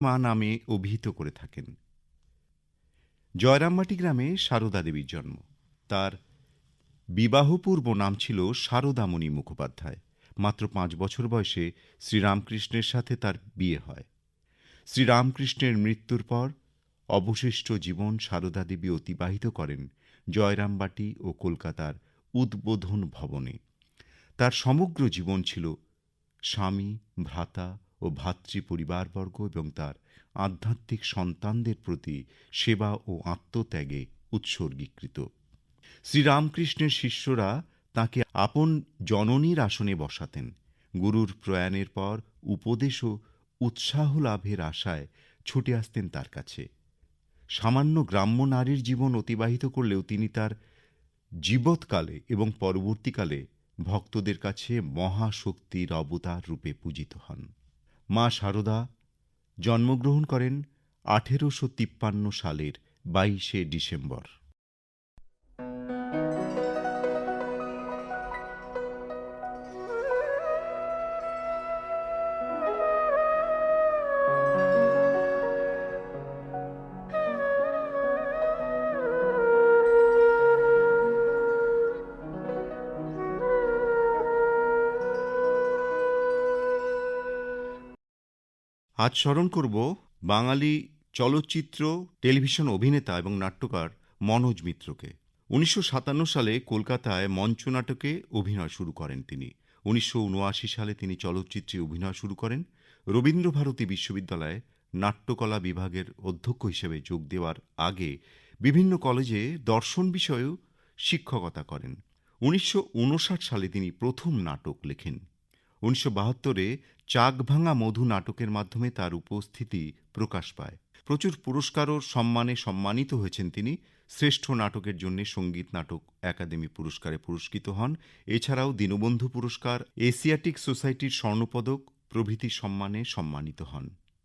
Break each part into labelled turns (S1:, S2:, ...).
S1: মা নামে অভিহিত করে থাকেন। জয়রামবাটি গ্রামে সারদা দেবীর জন্ম। তার বিবাহপূর্ব নাম ছিল সারদামণি মুখোপাধ্যায়। মাত্র ৫ বছর বয়সে শ্রীরামকৃষ্ণের সাথে তার বিয়ে হয়। শ্রীরামকৃষ্ণের মৃত্যুর পর অবশিষ্ট জীবন সারদা দেবী অতিবাহিত করেন জয়রামবাটি ও কলকাতার উদ্বোধন ভবনে। তার সমগ্র জীবন ছিল স্বামী, ভ্রাতা ও ভাতৃ পরিবারবর্গ এবং তার আধ্যাত্মিক সন্তানদের প্রতি সেবা ও আত্মত্যাগে উৎসর্গীকৃত। শ্রীরামকৃষ্ণের শিষ্যরা তাঁকে আপন জননীর আসনে বসাতেন। গুরুর প্রয়াণের পর উপদেশ ও উৎসাহ লাভের আশায় ছুটে আসতেন তার কাছে। সামান্য গ্রাম্য নারীর জীবন অতিবাহিত করলেও তিনি তার জীবৎকালে এবং পরবর্তীকালে ভক্তদের কাছে মহাশক্তির অবতার রূপে পূজিত হন। মা সারদা জন্মগ্রহণ করেন ১৮৫৩ সালের ২২শে ডিসেম্বর। আজ স্মরণ করব বাঙালি চলচ্চিত্র, টেলিভিশন অভিনেতা এবং নাট্যকার মনোজ মিত্রকে। ১৯৫৭ সালে কলকাতায় মঞ্চনাটকে অভিনয় শুরু করেন তিনি। ১৯৭৯ সালে তিনি চলচ্চিত্রে অভিনয় শুরু করেন। রবীন্দ্রভারতী বিশ্ববিদ্যালয়ে নাট্যকলা বিভাগের অধ্যক্ষ হিসেবে যোগ দেওয়ার আগে বিভিন্ন কলেজে দর্শন বিষয়েও শিক্ষকতা করেন। ১৯৫৯ সালে তিনি প্রথম নাটক লেখেন। ১৯৭২-এ চাকভাঙা মধু নাটকের মাধ্যমে তার উপস্থিতি প্রকাশ পায়। প্রচুর পুরস্কার ও সম্মানে সম্মানিত হয়েছেন তিনি। শ্রেষ্ঠ নাটকের জন্য সঙ্গীত নাটক একাডেমি পুরস্কারে পুরস্কৃত হন। এছাড়াও দীনবন্ধু পুরস্কার, এশিয়াটিক সোসাইটির স্বর্ণপদক প্রভৃতি সম্মানে সম্মানিত হন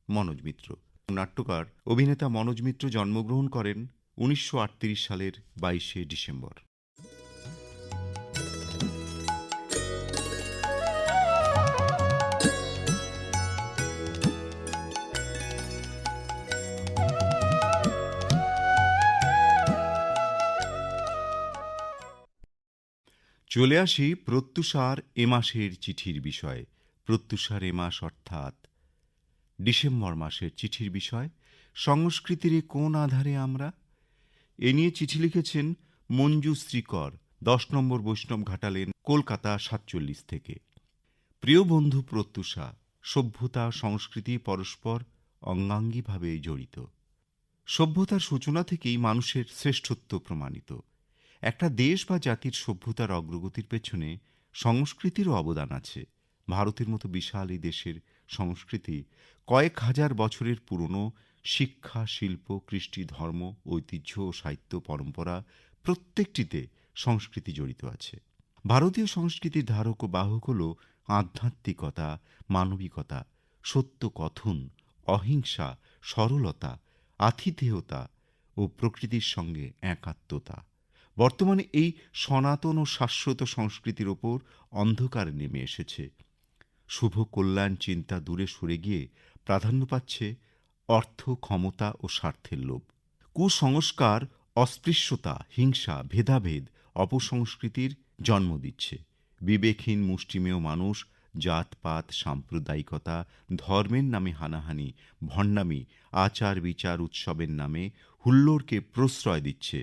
S1: মনোজ মিত্র। নাট্যকার অভিনেতা মনোজ মিত্র জন্মগ্রহণ করেন ১৯৩৮ সালের ২২শে ডিসেম্বর। চলে আসি প্রত্যুষার এ মাসের চিঠির বিষয়ে। প্রত্যুষার এ মাস অর্থাৎ ডিসেম্বর মাসের চিঠির বিষয়, সংস্কৃতির কোন আধারে আমরা। এ নিয়ে চিঠি লিখেছেন মঞ্জু শ্রীকর, ১০ নম্বর বৈষ্ণব ঘাটালেন, কলকাতা ৪৭ থেকে। প্রিয় বন্ধু প্রত্যুষা, সভ্যতা সংস্কৃতি পরস্পর অঙ্গাঙ্গিভাবে জড়িত। সভ্যতার সূচনা থেকেই মানুষের শ্রেষ্ঠত্ব প্রমাণিত। একটা দেশ বা জাতির সভ্যতার অগ্রগতির পেছনে সংস্কৃতিরও অবদান আছে। ভারতের মতো বিশাল এই দেশের সংস্কৃতি কয়েক হাজার বছরের পুরনো। শিক্ষা, শিল্প, কৃষ্টি, ধর্ম, ঐতিহ্য ও সাহিত্য পরম্পরা প্রত্যেকটিতে সংস্কৃতি জড়িত আছে। ভারতীয় সংস্কৃতির ধারক ও বাহক হল আধ্যাত্মিকতা, মানবিকতা, সত্য কথন, অহিংসা, সরলতা, আতিথেয়তা ও প্রকৃতির সঙ্গে একাত্মতা। বর্তমানে এই সনাতন ও শাশ্বত সংস্কৃতির ওপর অন্ধকার নেমে এসেছে। শুভ কল্যাণ চিন্তা দূরে সরে গিয়ে প্রাধান্য পাচ্ছে অর্থ, ক্ষমতা ও স্বার্থের লোভ। কুসংস্কার, অস্পৃশ্যতা, হিংসা, ভেদাভেদ অপসংস্কৃতির জন্ম দিচ্ছে। বিবেকহীন মুষ্টিমেয় মানুষ জাতপাত, সাম্প্রদায়িকতা, ধর্মের নামে হানাহানি, ভণ্ডামি, আচার বিচার উৎসবের নামে হুল্লোড়কে প্রশ্রয় দিচ্ছে।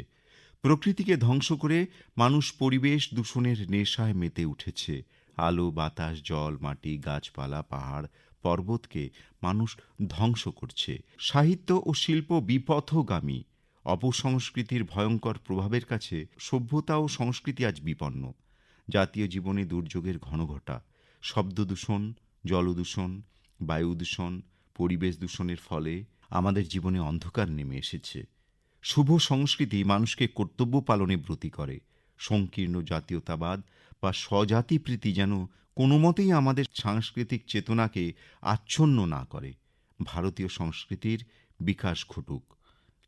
S1: প্রকৃতিকে ধ্বংস করে মানুষ পরিবেশ দূষণের নেশায় মেতে উঠেছে। আলো, বাতাস, জল, মাটি, গাছপালা, পাহাড়, পর্বতকে মানুষ ধ্বংস করছে। সাহিত্য ও শিল্প বিপথগামী। অপসংস্কৃতির ভয়ঙ্কর প্রভাবের কাছে সভ্যতা ও সংস্কৃতি আজ বিপন্ন। জাতীয় জীবনে দুর্যোগের ঘনঘটা, শব্দ দূষণ, জলদূষণ, বায়ু দূষণ, পরিবেশ দূষণের ফলে আমাদের জীবনে অন্ধকার নেমে এসেছে। শুভ সংস্কৃতি মানুষকে কর্তব্য পালনে ব্রতী করে। সংকীর্ণ জাতীয়তাবাদ বা স্বজাতিপ্রীতি যেন কোনো মতেই আমাদের সাংস্কৃতিক চেতনাকে আচ্ছন্ন না করে। ভারতীয় সংস্কৃতির বিকাশ ঘটুক।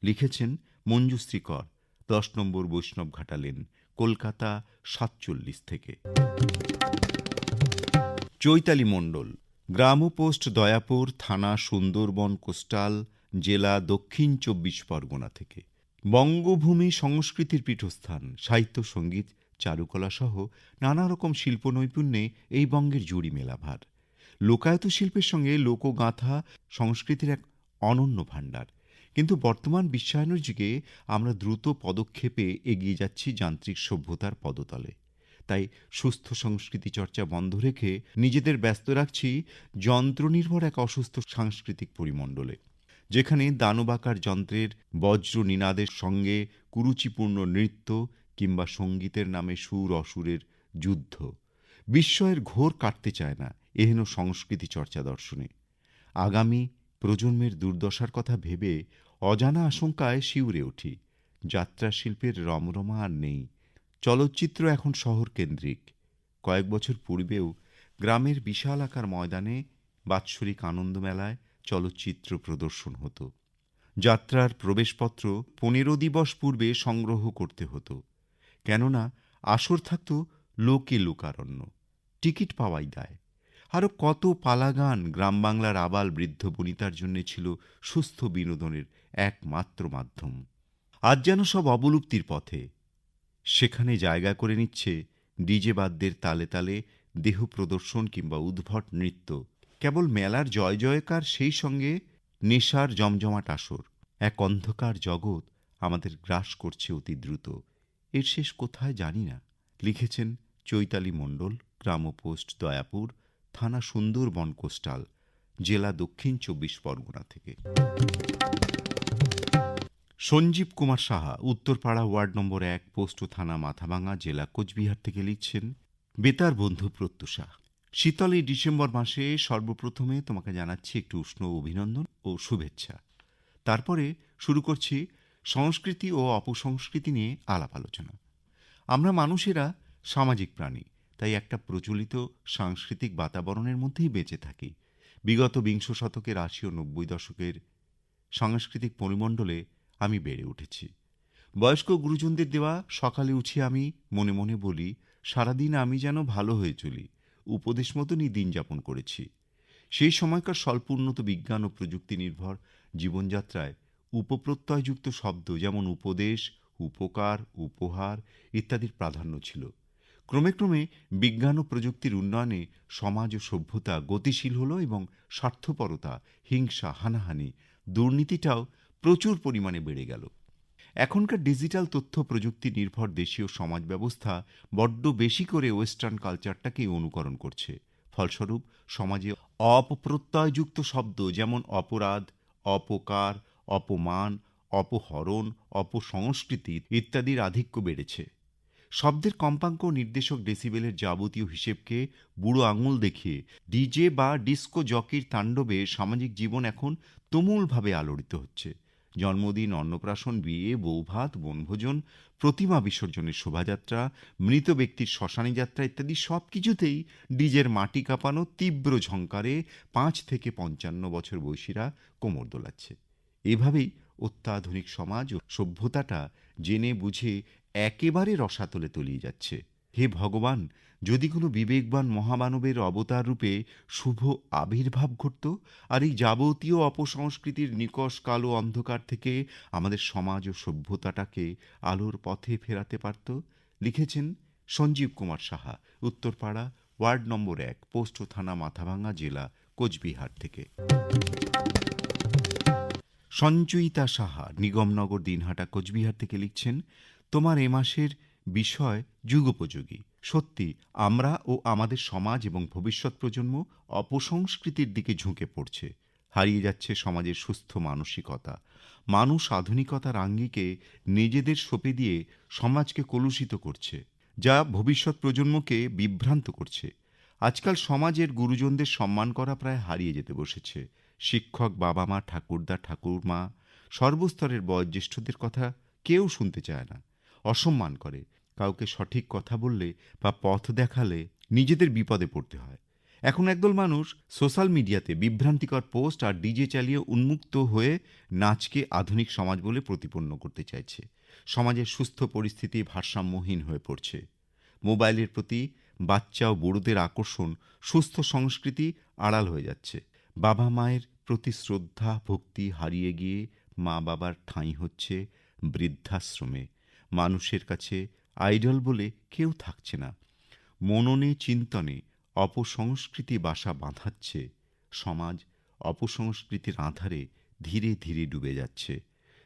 S1: লিখেছেন মঞ্জু শ্রীকর, ১০ নম্বর বৈষ্ণব ঘাটালেন, কলকাতা ৪৭ থেকে। চৈতালি মণ্ডল, গ্রাম পোস্ট দয়াপুর, থানা সুন্দরবন, কোস্টাল, জেলা দক্ষিণ ২৪ পরগনা থেকে। বঙ্গভূমি সংস্কৃতির পীঠস্থান, সাহিত্য, সঙ্গীত, চারুকলা সহ নানা রকম শিল্প নৈপুণ্যে এই বঙ্গের জুড়ি মেলাভার। লোকায়ত শিল্পের সঙ্গে লোকগাথা সংস্কৃতির এক অনন্য ভাণ্ডার। কিন্তু বর্তমান বিশ্বায়নের যুগে আমরা দ্রুত পদক্ষেপে এগিয়ে যাচ্ছি যান্ত্রিক সভ্যতার পদতলে। তাই সুস্থ সংস্কৃতি চর্চা বন্ধ রেখে নিজেদের ব্যস্ত রাখছি যন্ত্রনির্ভর এক অসুস্থ সাংস্কৃতিক পরিমণ্ডলে, যেখানে দানবাকার যন্ত্রের বজ্র নিনাদের সঙ্গে কুরুচিপূর্ণ নৃত্য কিংবা সঙ্গীতের নামে সুর অসুরের যুদ্ধ বিস্ময়ের ঘোর কাটতে চায় না এহেন সংস্কৃতি চর্চা দর্শনে। আগামী প্রজন্মের দুর্দশার কথা ভেবে অজানা আশঙ্কায় শিউরে উঠি। যাত্রা শিল্পের রমরমা আর নেই। চলচ্চিত্র এখন শহর কেন্দ্রিক। কয়েক বছর পূর্বেও গ্রামের বিশাল আকার ময়দানে বাৎসরিক আনন্দমেলায় চলচ্চিত্র প্রদর্শন হতো। যাত্রার প্রবেশপত্র ১৫ দিবস পূর্বে সংগ্রহ করতে হতো, কেননা আসর থাকত লোকে লোকারণ্য, টিকিট পাওয়াই দায়। আরও কত পালাগান গ্রাম বাংলার আবাল বৃদ্ধ বনিতার জন্য ছিল সুস্থ বিনোদনের একমাত্র মাধ্যম। আজ যেন সব অবলুপ্তির পথে। সেখানে জায়গা করে নিচ্ছে ডিজে বাদ্যের তালে তালে দেহ প্রদর্শন কিংবা উদ্ভট নৃত্য। কেবল মেলার জয় জয়কার, সেই সঙ্গে নেশার জমজমাট আসর। এক অন্ধকার জগৎ আমাদের গ্রাস করছে অতি দ্রুত। এর শেষ কোথায় জানি না। লিখেছেন চৈতালি মণ্ডল, গ্রাম পোস্ট দয়াপুর, থানা সুন্দরবন, কোস্টাল, জেলা দক্ষিণ ২৪ পরগনা থেকে। Sanjeev Kumar Saha, Uttarpara, ward number ১, post ও থানা মাথাভাঙা, জেলা কোচবিহার থেকে লিখছেন, বেতার বন্ধু প্রত্যুষা, শীতল এই ডিসেম্বর মাসে সর্বপ্রথমে তোমাকে জানাচ্ছি একটু উষ্ণ অভিনন্দন ও শুভেচ্ছা। তারপরে শুরু করছি সংস্কৃতি ও অপসংস্কৃতি নিয়ে আলাপ আলোচনা। আমরা মানুষেরা সামাজিক প্রাণী, তাই একটা প্রচলিত সাংস্কৃতিক বাতাবরণের মধ্যেই বেঁচে থাকি। বিগত বিংশ শতকের ৮০ ও ৯০ দশকের সাংস্কৃতিক পরিমণ্ডলে আমি বেড়ে উঠেছি। বয়স্ক গুরুজনদের দেওয়া সকালে উঠে আমি মনে মনে বলি, সারাদিন আমি যেন ভালো হয়ে চলি, উপদেশ মতনই দিন যাপন করেছি। সেই সময়কার স্বল্প উন্নত বিজ্ঞান ও প্রযুক্তি নির্ভর জীবনযাত্রায় উপপ্রত্যয়যুক্ত শব্দ যেমন উপদেশ, উপকার, উপহার ইত্যাদির প্রাধান্য ছিল। ক্রমে ক্রমে বিজ্ঞান ও প্রযুক্তির উন্নয়নে সমাজ ও সভ্যতা গতিশীল হলো এবং স্বার্থপরতা, হিংসা, হানাহানি, দুর্নীতিটাও প্রচুর পরিমাণে বেড়ে গেল। এখনকার ডিজিটাল তথ্য প্রযুক্তি নির্ভর দেশীয় সমাজ ব্যবস্থা বড্ড বেশি করে ওয়েস্টার্ন কালচারটাকেই অনুকরণ করছে। ফলস্বরূপ সমাজে অপপ্রত্যয়যুক্ত শব্দ যেমন অপরাধ, অপকার, অপমান, অপহরণ, অপসংস্কৃতি ইত্যাদির আধিক্য বেড়েছে। শব্দের কম্পাঙ্ক নির্দেশক ডেসিবেলের যাবতীয় হিসেবকে বুড়ো আঙুল দেখিয়ে ডিজে বা ডিস্কো জকির তাণ্ডবে সামাজিক জীবন এখন তুমুলভাবে আলোড়িত হচ্ছে। জন্মদিন, অন্নপ্রাশন, বিয়ে, বৌভাত, বনভোজন, প্রতিমা বিসর্জনের শোভাযাত্রা, মৃত ব্যক্তির শ্মশানী যাত্রা ইত্যাদি সব কিছুতেই ডিজের মাটি কাঁপানো তীব্র ঝঙ্কারে ৫ থেকে ৫৫ বছর বয়সীরা কোমর দোলাচ্ছে। এভাবেই অত্যাধুনিক সমাজ ও সভ্যতাটা জেনে বুঝে একেবারে রসাতলে তলিয়ে যাচ্ছে। হে ভগবান, যদি কোনো বিবেকবান মহামানবের অবতার রূপে শুভ আবির্ভাব ঘটত আর এই যাবতীয় অপসংস্কৃতির নিকষ কালো অন্ধকার থেকে আমাদের সমাজ ও সভ্যতাটাকে আলোর পথে ফেরাতে পারত। লিখেছেন Sanjeev Kumar Saha, Uttarpara, ward number ১, post ও থানা মাথাভাঙা, জেলা কোচবিহার থেকে। সঞ্চয়িতা সাহা, নিগমনগর, দিনহাটা, কোচবিহার থেকে লিখছেন, তোমার এ মাসের বিষয় যুগোপযোগী। সত্যি আমরা ও আমাদের সমাজ এবং ভবিষ্যৎ প্রজন্ম অপসংস্কৃতির দিকে ঝুঁকে পড়ছে। হারিয়ে যাচ্ছে সমাজের সুস্থ মানসিকতা। মানুষ আধুনিকতার আঙ্গিকে নিজেদের সঁপে দিয়ে সমাজকে কলুষিত করছে, যা ভবিষ্যৎ প্রজন্মকে বিভ্রান্ত করছে। আজকাল সমাজের গুরুজনদের সম্মান করা প্রায় হারিয়ে যেতে বসেছে। শিক্ষক, বাবা মা, ঠাকুরদা, ঠাকুরমা, সর্বস্তরের বয়োজ্যেষ্ঠদের কথা কেউ শুনতে চায় না, অসম্মান করে। কাউকে সঠিক কথা বললে বা পথ দেখালে নিজেদের বিপদে পড়তে হয়। এখন একদল মানুষ সোশ্যাল মিডিয়াতে বিভ্রান্তিকর পোস্ট আর ডিজে চালিয়ে উন্মুক্ত হয়ে নাচকে আধুনিক সমাজ বলে প্রতিপন্ন করতে চাইছে। সমাজের সুস্থ পরিস্থিতি ভারসাম্যহীন হয়ে পড়ছে। মোবাইলের প্রতি বাচ্চা ও বুড়োদের আকর্ষণ সুস্থ সংস্কৃতি আড়াল হয়ে যাচ্ছে। বাবা মায়ের প্রতি শ্রদ্ধা ভক্তি হারিয়ে গিয়ে মা বাবার ঠাঁই হচ্ছে বৃদ্ধাশ্রমে। মানুষের কাছে আইডল বলে কেউ থাকছে না। মননে চিন্তনে অপসংস্কৃতি বাসা বাঁধাচ্ছে। সমাজ অপসংস্কৃতির আঁধারে ধীরে ধীরে ডুবে যাচ্ছে।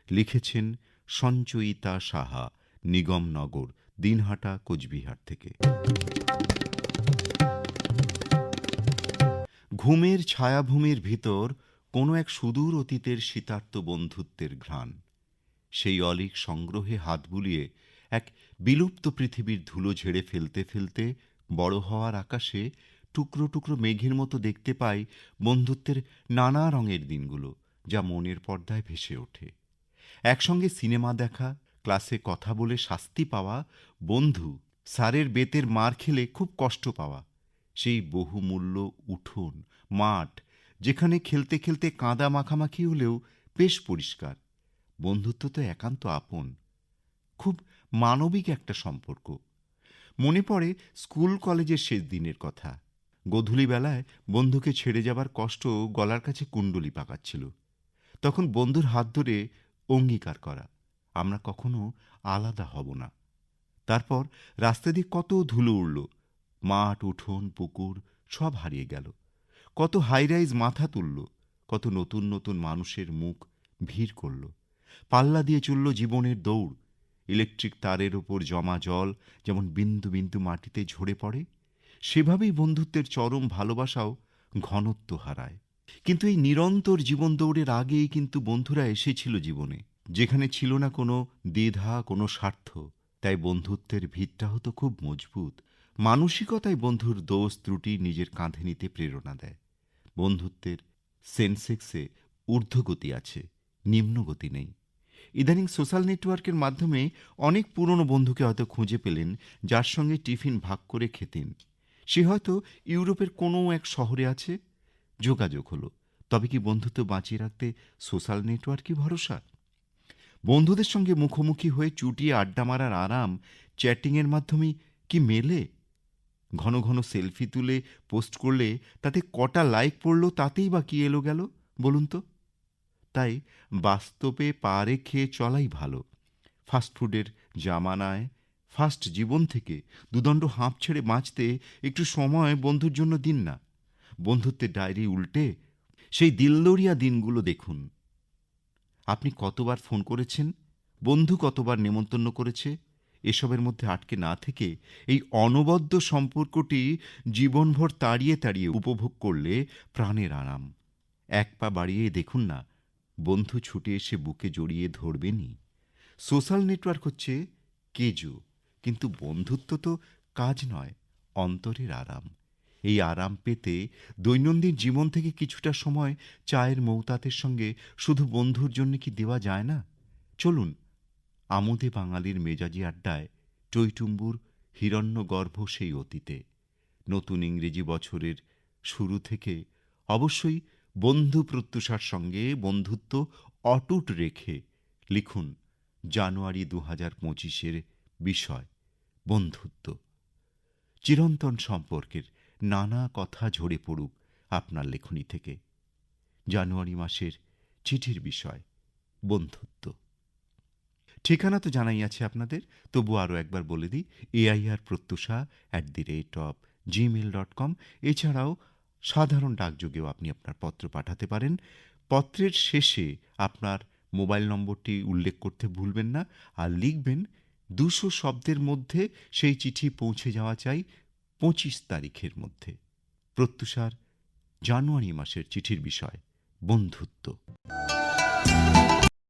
S1: লিখেছেন সঞ্চয়িতা সাহা, নিগমনগর, দিনহাটা, কোচবিহার থেকে। ঘুমের ছায়াভূমির ভিতর কোনো এক সুদূর অতীতের শীতার্ত বন্ধুত্বের ঘ্রাণ। সেই অলীক সংগ্রহে হাত বুলিয়ে এক বিলুপ্ত পৃথিবীর ধুলো ঝেড়ে ফেলতে ফেলতে বড় হওয়ার আকাশে টুকরো টুকরো মেঘের মতো দেখতে পাই বন্ধুত্বের নানা রঙের দিনগুলো, যা মনের পর্দায় ভেসে ওঠে। একসঙ্গে সিনেমা দেখা, ক্লাসে কথা বলে শাস্তি পাওয়া, বন্ধু স্যারের বেতের মার খেলে খুব কষ্ট পাওয়া, সেই বহুমূল্য উঠোন মাঠ যেখানে খেলতে খেলতে কাঁদা মাখামাখি হলেও বেশ পরিষ্কার। বন্ধুত্ব তো একান্ত আপন, খুব মানবিক একটা সম্পর্ক। মনে পড়ে স্কুল কলেজের শেষ দিনের কথা। গোধূলি বেলায় বন্ধুকে ছেড়ে যাবার কষ্ট গলার কাছে কুণ্ডলি পাকাচ্ছিল। তখন বন্ধুর হাত ধরে অঙ্গীকার করা, আমরা কখনো আলাদা হব না। তারপর রাস্তা দিয়ে কত ধুলো উড়ল, মাঠ উঠোন পুকুর সব হারিয়ে গেল। কত হাইরাইজ মাথা তুলল, কত নতুন নতুন মানুষের মুখ ভিড় করল। পাল্লা দিয়ে চলল জীবনের দৌড়। ইলেকট্রিক তারের ওপর জমা জল যেমন বিন্দু বিন্দু মাটিতে ঝরে পড়ে, সেভাবেই বন্ধুত্বের চরম ভালোবাসাও ঘনত্ব হারায়। কিন্তু এই নিরন্তর জীবন দৌড়ের আগেই কিন্তু বন্ধুরা এসেছিল জীবনে, যেখানে ছিল না কোনো দ্বিধা, কোনো স্বার্থ। তাই বন্ধুত্বের ভিতটা হতো খুব মজবুত। মানসিকতায় বন্ধুর দোষ ত্রুটি নিজের কাঁধে নিতে প্রেরণা দেয়। বন্ধুত্বের সেন্সেক্সে ঊর্ধ্বগতি আছে, নিম্নগতি নেই। ইদানিং সোশ্যাল নেটওয়ার্কের মাধ্যমে অনেক পুরনো বন্ধুকে হয়তো খুঁজে পেলেন, যার সঙ্গে টিফিন ভাগ করে খেতেন। সে হয়তো ইউরোপের কোনো এক শহরে আছে। যোগাযোগ হলো, তবে কি বন্ধুত্ব বাঁচিয়ে রাখতে সোশ্যাল নেটওয়ার্কই ভরসা? বন্ধুদের সঙ্গে মুখোমুখি হয়ে চুটিয়ে আড্ডা মারার আরাম চ্যাটিংয়ের মাধ্যমেই কি মেলে? ঘন ঘন সেলফি তুলে পোস্ট করলে তাতে কটা লাইক পড়ল তাতেই বা কি এলো গেল বলুন তো? তাই বাস্তবে পা রেখে চলাই ভালো। ফাস্টফুডের জামানায় ফাস্ট জীবন থেকে দুদণ্ড হাঁপ ছেড়ে বাঁচতে একটু সময় বন্ধুর জন্য দিন না। বন্ধুত্বের ডায়েরি উল্টে সেই দিলদরিয়া দিনগুলো দেখুন। আপনি কতবার ফোন করেছেন, বন্ধু কতবার নেমন্তন্ন করেছে, এসবের মধ্যে আটকে না থেকে এই অনবদ্য সম্পর্কটি জীবনভর তাড়িয়ে তাড়িয়ে উপভোগ করলে প্রাণের আরাম। এক পা বাড়িয়ে দেখুন না, বন্ধু ছুটে এসে বুকে জড়িয়ে ধরবেনই। সোশ্যাল নেটওয়ার্ক হচ্ছে কেজো, কিন্তু বন্ধুত্ব তো কাজ নয়, অন্তরের আরাম। এই আরাম পেতে দৈনন্দিন জীবন থেকে কিছুটা সময় চায়ের মৌতাতের সঙ্গে শুধু বন্ধুর জন্য কি দেওয়া যায় না? চলুন আমোদে বাঙালির মেজাজি আড্ডায় টইটুম্বুর হিরণ্যগর্ভ সেই অতীতে। নতুন ইংরেজি বছরের শুরু থেকে অবশ্যই বন্ধু প্রত্যুষার সঙ্গে বন্ধুত্ব অটুট রেখে লিখুন জানুয়ারি 2025-এর বিষয় বন্ধুত্ব। চিরন্তন সম্পর্কের নানা কথা ঝরে পড়ুক আপনার লেখনী থেকে। জানুয়ারি মাসের চিঠির বিষয় বন্ধুত্ব। ঠিকানা তো জানাই আছে আপনাদের, তবু আরও একবার বলে দিই, air.protyusha@gmail.com। এছাড়াও সাধারণ ডাকযোগেও আপনি আপনার পত্র পাঠাতে পারেন। পত্রের শেষে আপনার মোবাইল নম্বরটি উল্লেখ করতে ভুলবেন না, আর লিখবেন 200 শব্দের মধ্যে সেই চিঠি পৌঁছে যাওয়া চাই 25 তারিখের মধ্যে। প্রত্যুষার জানুয়ারি মাসের চিঠির বিষয় বন্ধুত্ব।